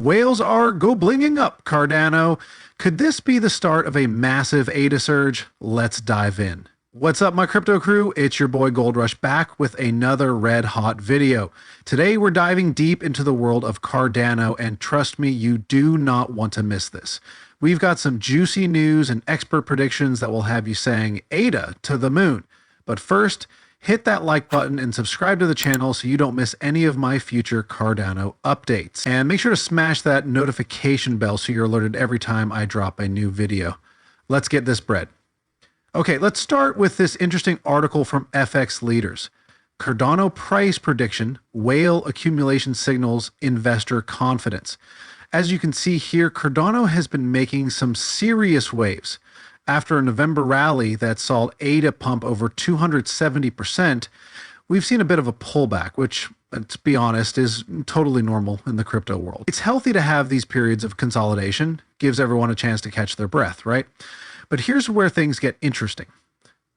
Whales are go-blinging up, Cardano. Could this be the start of a massive ADA surge? Let's dive in. What's up, my crypto crew? It's your boy Goldrush back with another red-hot video. Today, we're diving deep into the world of Cardano, and trust me, you do not want to miss this. We've got some juicy news and expert predictions that will have you saying ADA to the moon. But first, hit that like button and subscribe to the channel so you don't miss any of my future Cardano updates. And make sure to smash that notification bell so you're alerted every time I drop a new video. Let's get this bread. Okay, let's start with this interesting article from FX Leaders. Cardano price prediction, whale accumulation signals investor confidence. As you can see here, Cardano has been making some serious waves. After a November rally that saw ADA pump over 270%, we've seen a bit of a pullback, which, to be honest, is totally normal in the crypto world. It's healthy to have these periods of consolidation, gives everyone a chance to catch their breath, right? But here's where things get interesting.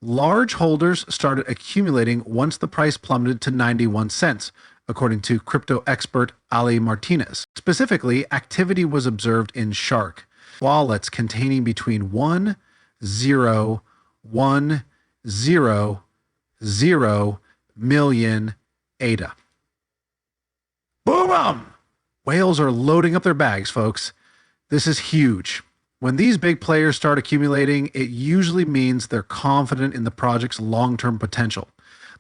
Large holders started accumulating once the price plummeted to 91 cents, according to crypto expert Ali Martinez. Specifically, activity was observed in Shark, wallets containing between 1, 0, 1, 0, 0 million ADA. Boom! Whales are loading up their bags, folks. This is huge. When these big players start accumulating, it usually means they're confident in the project's long-term potential.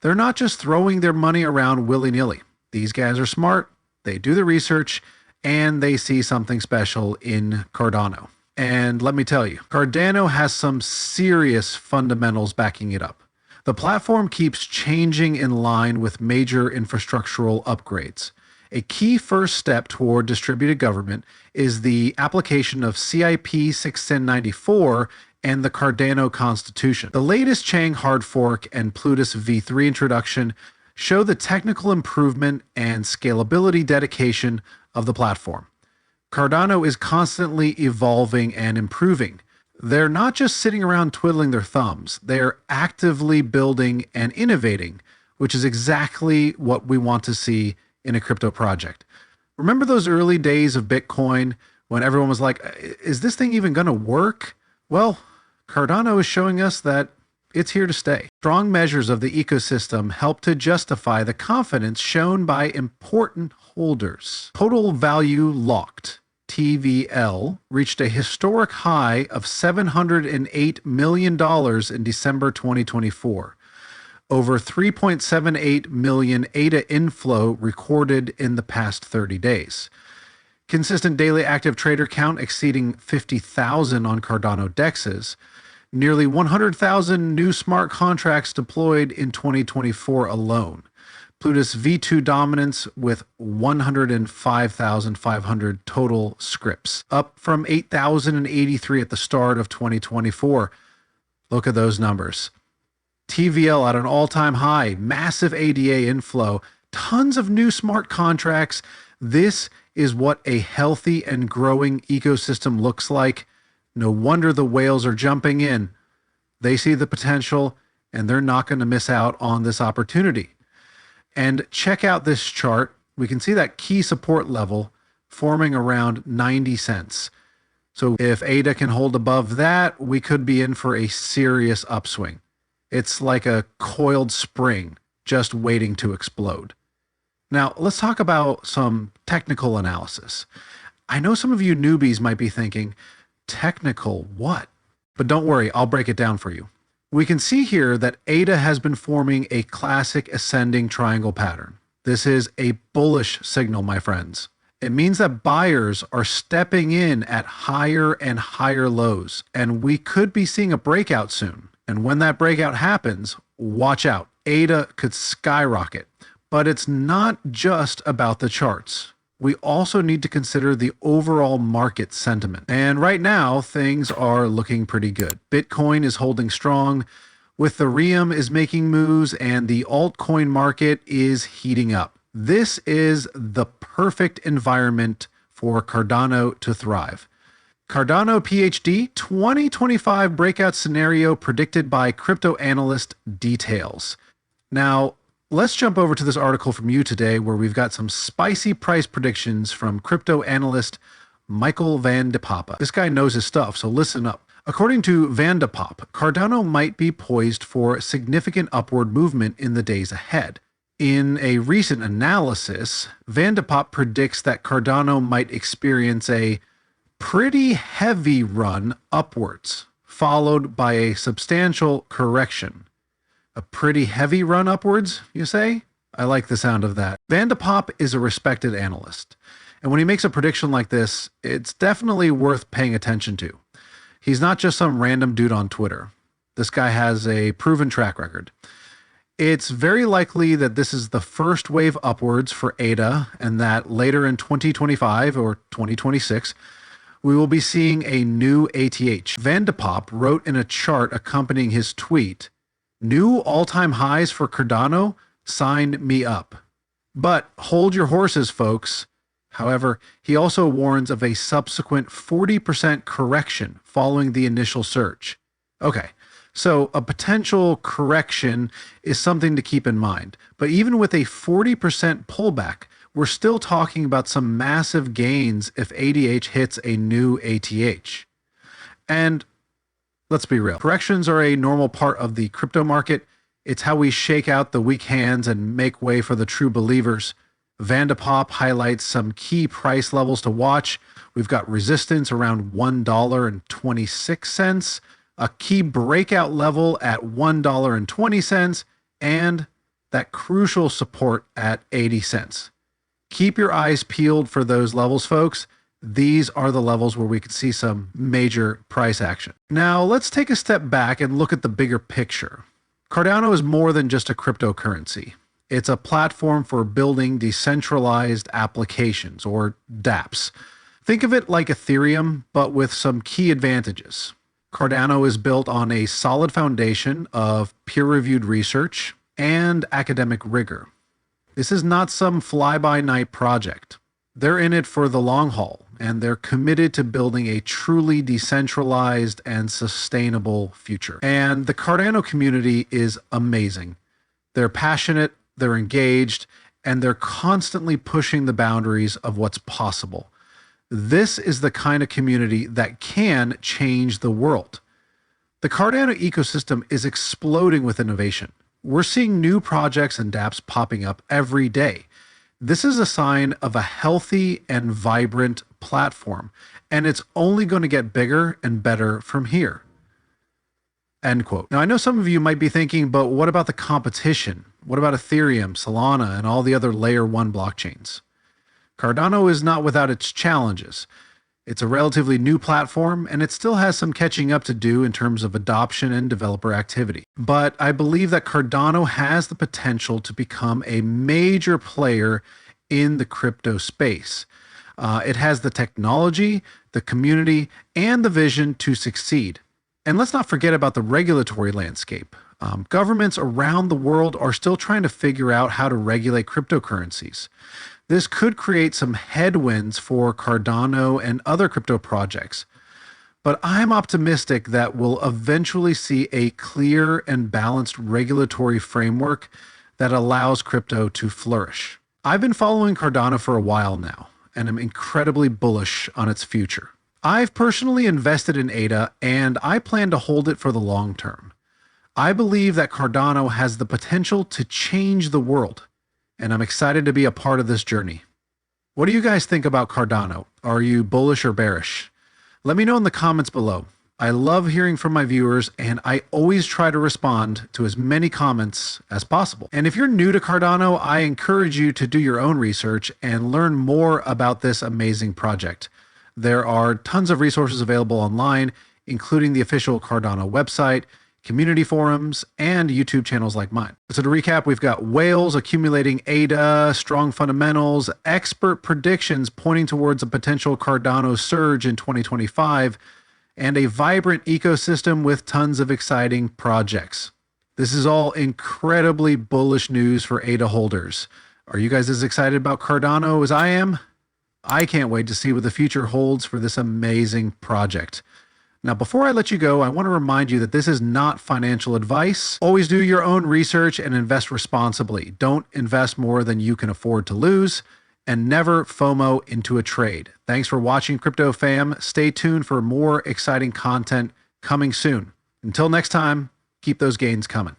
They're not just throwing their money around willy-nilly. These guys are smart, they do the research, and they see something special in Cardano. And let me tell you, Cardano has some serious fundamentals backing it up. The platform keeps changing in line with major infrastructural upgrades. A key first step toward distributed government is the application of CIP 61094 and the Cardano Constitution. The latest Chang hard fork and Plutus v3 introduction show the technical improvement and scalability dedication of the platform. Cardano is constantly evolving and improving. They're not just sitting around twiddling their thumbs, they're actively building and innovating, which is exactly what we want to see in a crypto project. Remember those early days of Bitcoin when everyone was like, is this thing even going to work? Well, Cardano is showing us that it's here to stay. Strong measures of the ecosystem help to justify the confidence shown by important holders. Total value locked, TVL, reached a historic high of $708 million in December 2024. Over 3.78 million ADA inflow recorded in the past 30 days. Consistent daily active trader count exceeding 50,000 on Cardano dexes. Nearly 100,000 new smart contracts deployed in 2024 alone. Plutus V2 dominance with 105,500 total scripts, up from 8,083 at the start of 2024. Look at those numbers. TVL at an all-time high, massive ADA inflow, tons of new smart contracts. This is what a healthy and growing ecosystem looks like. No wonder the whales are jumping in. They see the potential and they're not going to miss out on this opportunity. And check out this chart. We can see that key support level forming around 90 cents. So if ADA can hold above that, we could be in for a serious upswing. It's like a coiled spring just waiting to explode. Now, let's talk about some technical analysis. I know some of you newbies might be thinking, technical what? But don't worry, I'll break it down for you. We can see here that ADA has been forming a classic ascending triangle pattern. This is a bullish signal, my friends. It means that buyers are stepping in at higher and higher lows, and we could be seeing a breakout soon. And when that breakout happens, watch out. ADA could skyrocket. But it's not just about the charts. We also need to consider the overall market sentiment. And right now, things are looking pretty good. Bitcoin is holding strong, with Ethereum is making moves, and the altcoin market is heating up. This is the perfect environment for Cardano to thrive. Cardano PhD 2025 breakout scenario predicted by crypto analyst details. Now, Let's jump over to this article from You Today, where we've got some spicy price predictions from crypto analyst Michael Van de Poppe. This guy knows his stuff, so listen up. According to Van de Poppe, Cardano might be poised for significant upward movement in the days ahead. In a recent analysis, Van de Poppe predicts that Cardano might experience a pretty heavy run upwards, followed by a substantial correction. A pretty heavy run upwards, you say? I like the sound of that. Van de Poppe is a respected analyst, and when he makes a prediction like this, it's definitely worth paying attention to. He's not just some random dude on Twitter. This guy has a proven track record. It's very likely that this is the first wave upwards for ADA, and that later in 2025 or 2026, we will be seeing a new ATH. Van de Poppe wrote in a chart accompanying his tweet, "New all-time highs for Cardano, sign me up." But hold your horses, folks. However, he also warns of a subsequent 40% correction following the initial surge. Okay, so a potential correction is something to keep in mind. But even with a 40% pullback, we're still talking about some massive gains if ADH hits a new ATH. And let's be real, corrections are a normal part of the crypto market. It's how we shake out the weak hands and make way for the true believers. Van de Poppe highlights some key price levels to watch. We've got resistance around $1.26, a key breakout level at $1.20, and that crucial support at 80 cents. Keep your eyes peeled for those levels, folks. These are the levels where we could see some major price action. Now, let's take a step back and look at the bigger picture. Cardano is more than just a cryptocurrency. It's a platform for building decentralized applications, or dApps. Think of it like Ethereum, but with some key advantages. Cardano is built on a solid foundation of peer-reviewed research and academic rigor. This is not some fly-by-night project. They're in it for the long haul, and they're committed to building a truly decentralized and sustainable future. And the Cardano community is amazing. They're passionate, they're engaged, and they're constantly pushing the boundaries of what's possible. This is the kind of community that can change the world. The Cardano ecosystem is exploding with innovation. We're seeing new projects and dApps popping up every day. This is a sign of a healthy and vibrant platform, and it's only going to get bigger and better from here. End quote. Now, I know some of you might be thinking, but what about the competition? What about Ethereum, Solana, and all the other layer 1 blockchains? Cardano is not without its challenges. It's a relatively new platform, and it still has some catching up to do in terms of adoption and developer activity. But I believe that Cardano has the potential to become a major player in the crypto space. It has the technology, the community, and the vision to succeed. And let's not forget about the regulatory landscape. Governments around the world are still trying to figure out how to regulate cryptocurrencies. This could create some headwinds for Cardano and other crypto projects. But I'm optimistic that we'll eventually see a clear and balanced regulatory framework that allows crypto to flourish. I've been following Cardano for a while now, and I'm incredibly bullish on its future. I've personally invested in ADA, and I plan to hold it for the long term. I believe that Cardano has the potential to change the world, and I'm excited to be a part of this journey. What do you guys think about Cardano? Are you bullish or bearish? Let me know in the comments below. I love hearing from my viewers, and I always try to respond to as many comments as possible. And if you're new to Cardano, I encourage you to do your own research and learn more about this amazing project. There are tons of resources available online, including the official Cardano website, community forums, and YouTube channels like mine. So to recap, we've got whales accumulating ADA, strong fundamentals, expert predictions pointing towards a potential Cardano surge in 2025, and a vibrant ecosystem with tons of exciting projects. This is all incredibly bullish news for ADA holders. Are you guys as excited about Cardano as I am? I can't wait to see what the future holds for this amazing project. Now, before I let you go, I want to remind you that this is not financial advice. Always do your own research and invest responsibly. Don't invest more than you can afford to lose, and never FOMO into a trade. Thanks for watching, Crypto Fam. Stay tuned for more exciting content coming soon. Until next time, keep those gains coming.